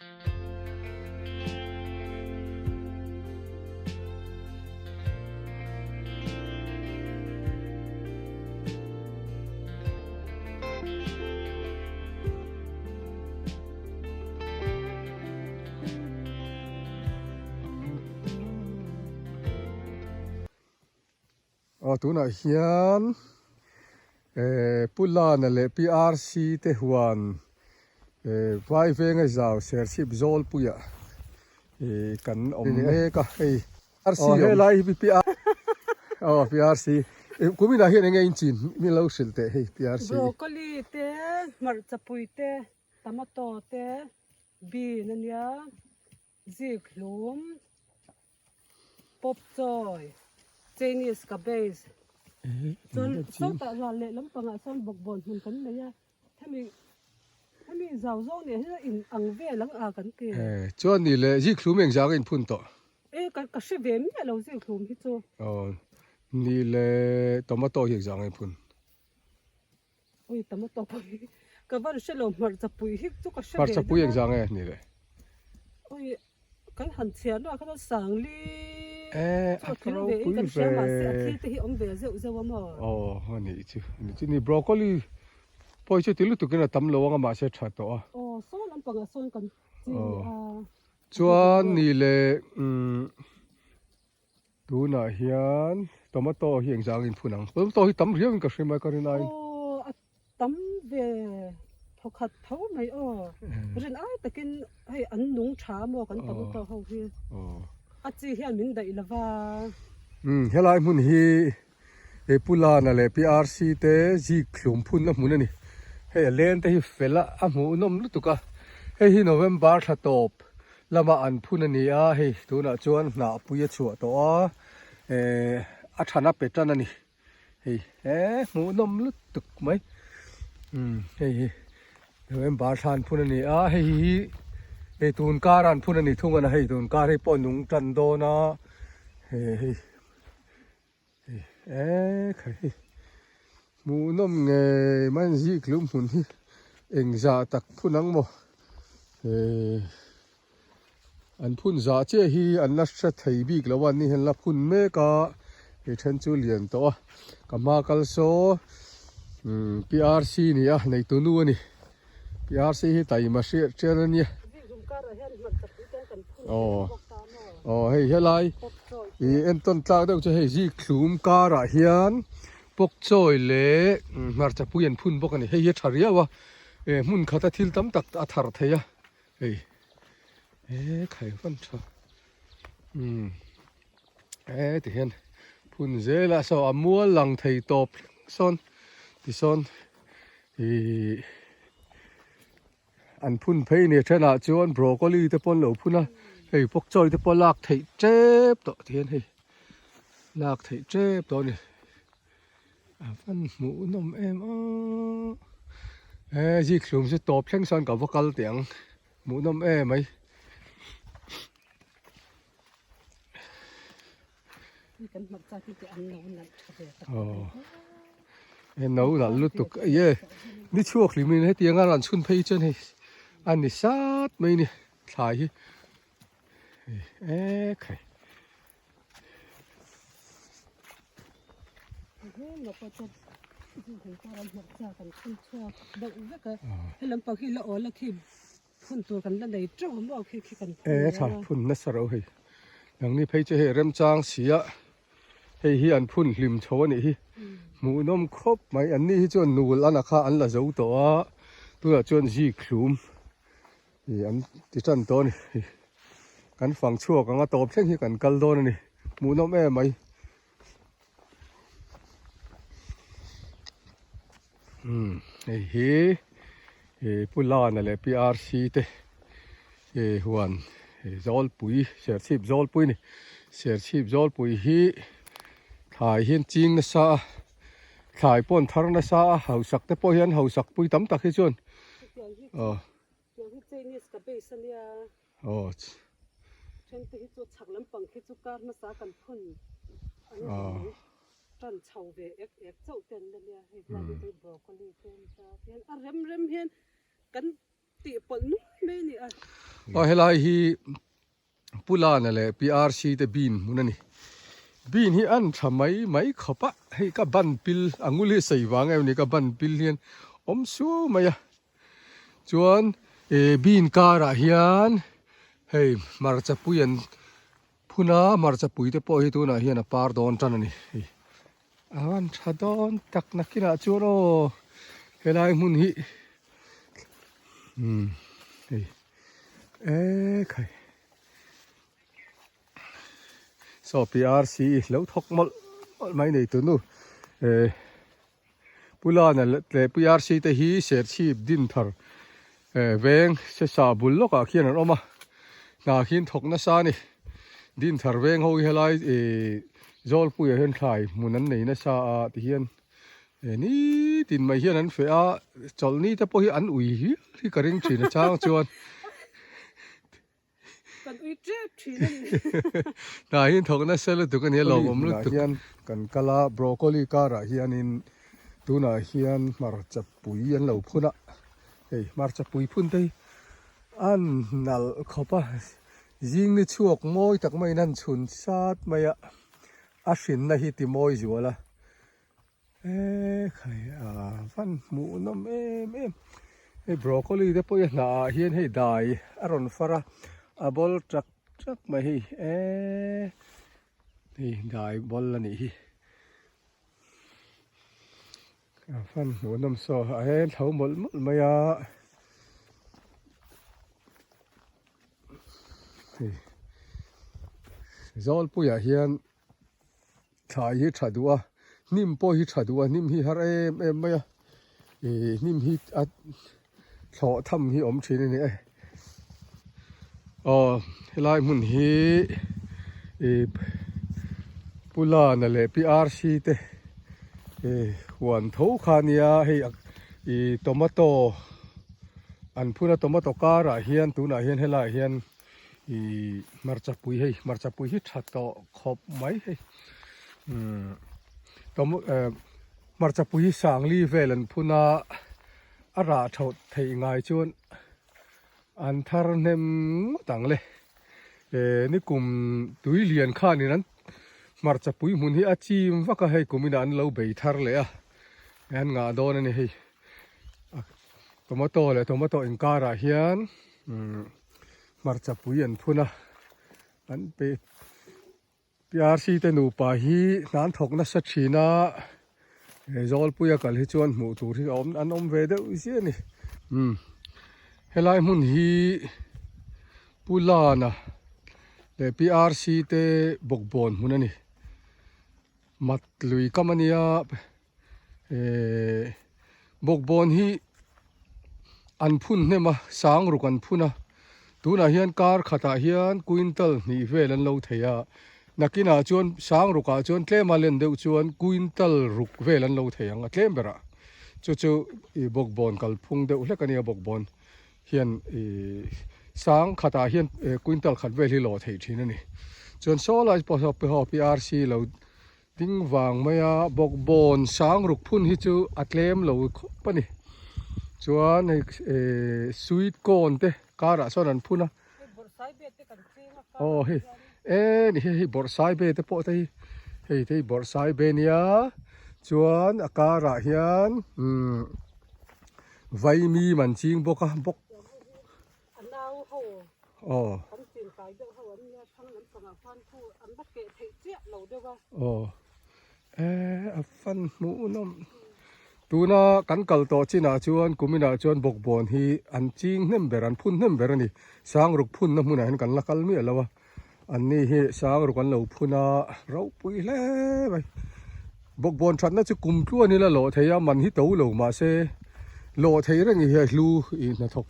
ตัวน่ะเฮียนปุลานั่นแหละ PRC เตหวันไฟเวงไอ้เจ้าเสียชีพโจลปุยะกันอมเนกะPRC เฮลัยPR PRC กูมีน่าเห็นยังไงจริงมีเล่าสิลเตะ PRC บรอกโคลีเตมัรจับปุยเตตามาโตเตบีนั่นยาซิกลุมป๊อปจอยเจนิสกับเบสจนส่งตลอดเลยลำปังอ่ะส่งบกบนมันกันเลยถ้ามีเจ้าโซ่เนี่ยให้อินอังเวลังอากันเกยจวนนี่เลยจิคลุมยังจากอินพุ่นต่อก็เชื่อเวมเนี่ยเราซิกลุมที่โจนี่เลยตัวมาโตยังจากอินพุ่นโอ้ยตามาโตไปก็ว่าเชื่อเรามัรจับปุยที่จุกก็เชื่อมัรจับปุยยังจากนี่เลยโอ้ยกันหันเชียนว่าเขาต้องสั่งลีอัคราวคุยเวนี่นี่บรอกโคลีพอจะติลุตุกินตั้มโลวงมาเสียชัดตัวส่วนน้ำปังส่วนกันจวนนี่เลยดูน่ะเฮียนตัวมาโตเฮียงจางอินพูนังเพิ่มโตที่ตั้มเรียงกับใช่ไหมกันนายตั้มเวพอขัดเท้าไหมเรื่องไอ้ตะกินให้อันนุ่งช้ามัวกันตั้มโตเขาพี่อาจีเฮียนมินได้ละว่าเฮลัยมุนฮีปุลานั่นแหละ PRC เตจิคลุมพุ่นละมุนนี่เฮ้เลนเตฮิเฟล่าหมูนมลุตุกะเฮ้ฮิโนเวมบาร์ทัตบละมาอันพุ่นนี่เฮ้ตัวน่ะจวนน่ะปุยชัวตัวอัฐานะเป็ดนั่นนี่เฮ้หมูนมลุตุกไหมเฮ้โนเวมบาร์ทันพุ่นนี่เฮ้ตูนการันพุ่นนี่ทุ่งกันเฮ้ตูนการให้ปอนุงจันโดนะเฮ้ใครมูน้มเงยมันจีกลุ่มหุ่นที่เอ็งจ่าตักพุ่นนังโมอันพุ่นจ่าเจ้าฮีอันนัชไทยบีกแล้ววันนี้เห็นละพุ่นเมกะฉันจูเลียนตัวกับมาคัลโซPRC นี่ในตัวนู้นนี่ PRC ที่ไต่มาเชียร์เจอเนี่ยเฮ้ยไรอันต้นตาเดี๋ยวจะให้จีคลุมการะเฮียนปกจอยเล่มาจากผู้ยันพุ่นบอกกันนี่เฮ้ยชาริยาวะมุนข้าตาทิลตั้มตักอัฐารทยะใครฟันชอบที่เห็นพุ่นเจล่าสาวมัวหลังไทยตบซ้อนที่ซ้อนอันพุ่นเพย์เนี่ยชนะจวนบรอกโคลีแต่ปนเหลวพุ่นนะปกจอยแต่ปนลากไทยเจ็บต่อที่เห็นลากไทยเจ็บต่อนี่ฟันหมูนมจีคลุมจะตบเพ่งซ้อนกับวกัลเตียงหมูนมไหมน้องหลานลุตุกนี่ชั่วคลิมินให้เตียงหลานชุนเพย์จนให้อันนี้สัตว์ไม่เนี่ยถ่ายใครเราก็จะดูถึงการหมดจากกันขึ้นชอบดังนั้นก็ให้ลำปางที่ละอ่อนละคิมพุ่นตัวกันแล้วในจ้องว่าคิดกันใช่พุ่นนัสเราให้อย่างนี้เพย์จะให้เริ่มจางเสียให้เฮียนพุ่นริมโชนี่หมูนมครบไหมอันนี้จนนูลอันนะคะอันละเจ้าตัวจนจีคลุมอันที่จันตัวนี่กันฝั่งชั่วกันก็ตบเช่นที่กันกัลโดนนี่หมูนมไหมปุลานั่นแหละ PRC เตหวนจอลปุยเสียชีพจอลปุยนี่เสียชีพจอลปุยฮีถ่ายเห็นจริงนะซะถ่ายป้อนทารนะซะเฮาสักแต่พอเห็นเฮาสักปุยตั้มตักให้ชวนฉันไปที่จุดฉักลำปังที่จุดการมาสากันพุ่นตอนเช่าเวกเจ้าเต็นเลยเห็นเราไปบอกคนนี้เป็นจ้าเห็นเริ่มเห็นกันตีปนนู้นไม่นี่ oh helai hi pulana le PRC te bin munani bin hi an thamai mai khopa hei ka ban pil anguli sei wang em ni ka ban pil hian om su maya chuan bin kara hian hei marcha puyan phuna marcha pui te po hi tu na hian a par don tan ani awan thadon tak nakina churo helai mun hi hei khai so PRC lo thok mol mai nei tu nu pulana le PRC te hi ser chip din thar veng se sa bul lo ka khian an oma na hin thok na sa ni din thar veng ho helai zol pu ya hen khai munan nei na sa a ti hian ni tin mai hian an fe a chol ni te po hi an ui hi ka ring thina chang chuan kan ui tre thina na hin thok na sel tu kan he lo om lu tu hian kan kala broccoli kara hian in tuna hian marcha pui an lo phuna hei marcha pui phun te an nal khopa jing ni chuak moi tak mai nan chun sat maya a hrin na hi ti moi zuala khai van mu nom em hei broccoli te po na hian hei dai aron fara a bol trak mai hi hei dai bol ani hi van mu nom so a hen thau mol maya zol puya hian thai hi thadua nim po hi thadua nim hi har em maya nim hi a thaw tham hi om thin ni helai mun hi pulana le PRC te huan tho khania hei tomato an phuna tomato kara hian tuna hian helai hian marcha pui hi that to khop mai hei marcha pui sangli velan phuna ara thot thei ngai chuan an thar nem tangle ni kum tui lian kha ni nan marcha pui mun hi achim waka hei kumina an lo bei thar le a an nga don ani hei tomato inkara hian marcha pui an phuna an pe PRC te nu pa hi nan thok na sa thina zol puya kal hi chuan mu tur hi an om ve de usi ani helai mun hi pulana le PRC te bokbon munani matlui kamania bokbon hi an phun nema sang ru kan phuna tuna hian kar khata hian quintal ni velan lo theya nakina chuan sang ru ka chuan tlema len deuh chuan quintal ruk velan lo theyanga tlem bera chu bokbon kal phung deuh hlekania bokbon hian sang khata hian quintal khat vel hi lo thei thin ani chuan solai po PRC lo ting wang maya bokbon sang ruk phun hi chu atlem lo pani chuan sweet corn te kara son an phuna ni hei borsai be te po te hei borsai be nia chuan akara hian vai mi man ching boka bok anau ho an tin kai de ho an ya thang an sanga fan thu an ba ke thei chia lo de ba a fan mu nom tuna kan kal to china chuan kumina chuan bokbon hi an ching hnem ber an phun hnem ber ani sang ruk phun na hmuna hin kan la kal mi alawa an ni hi sang ruk an lo phuna ro pui hle bai bokbon that na chu kum tu ani la lo theya man hi to lo ma se lo thei reng hi hlu I na thok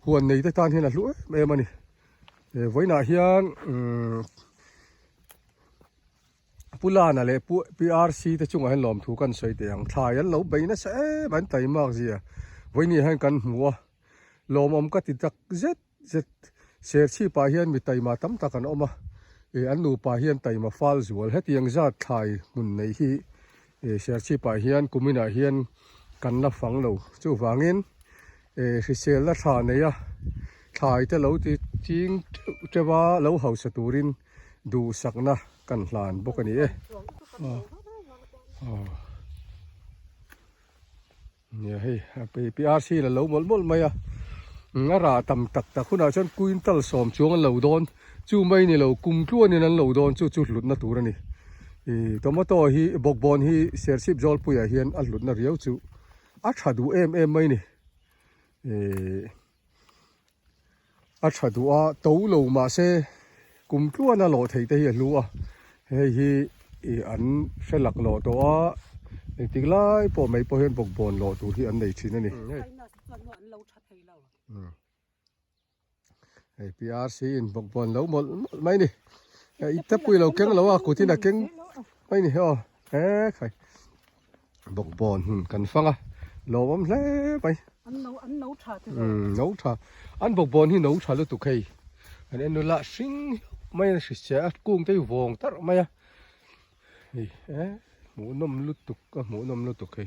huan nei te tan hin a hlu em ani voina hian pulana le PRC te chunga hen lom thu kan soi te ang thlai an lo beina se ban tai mak zia voini han kan hmuwa lom om ka ti tak zet ser chi pa hian mi tai ma tam tak an oma an nu pa hian tai ma fal zual hetiang zat thlai mun nei hi ser chi pa hian kumina hian kan la fang lo chu wangin hrisel la tha neya ถ่ายแต่เราที่จริงจะว่าเราเฮาสตูรินดูสักนะกันหลานบกันนี้เนี่ยให้ไปอาร์ซีแล้วเราหมดไหมอ่ะงาราตำตักแต่คุณอาจารย์กุยนตัลสอมช่วงเราโดนจู่ไม่เนี่ยเรากุมกลัวเนี่ยนั้นเราโดนจู่หลุดนะตัวนี่ตัวมาต่อฮีบอกบอลฮีเสียสิบจอลปุยเฮียนอันหลุดนะเรียวจู่อัดดูไม่นี่อัดดูตัวเรามาเสกุมกลัวนะโหลดที่เฮียรู้เฮีอันเสลักโหลดตัวติกไล่พอไม่พอเห็นบอกบอลโหลดตัวที่อันไหนชิ้นนี่พีอาร์ซีนบอกบอลเราหมดไม่นี่อีทับปุยเราเก่งแล้วกูที่น่ะเก่งไม่นี่ใครบอกบอลกันฟังเราผมเล่ไปอันนู้ชานู้ชาอันบอกบอลที่นู้ชาแล้วตุกใครอันนี้นู่นละสิงไม่ใช่เสียกุ้งที่วงตัดไม่หมูนมลุตุกหมูนมลุตุกใคร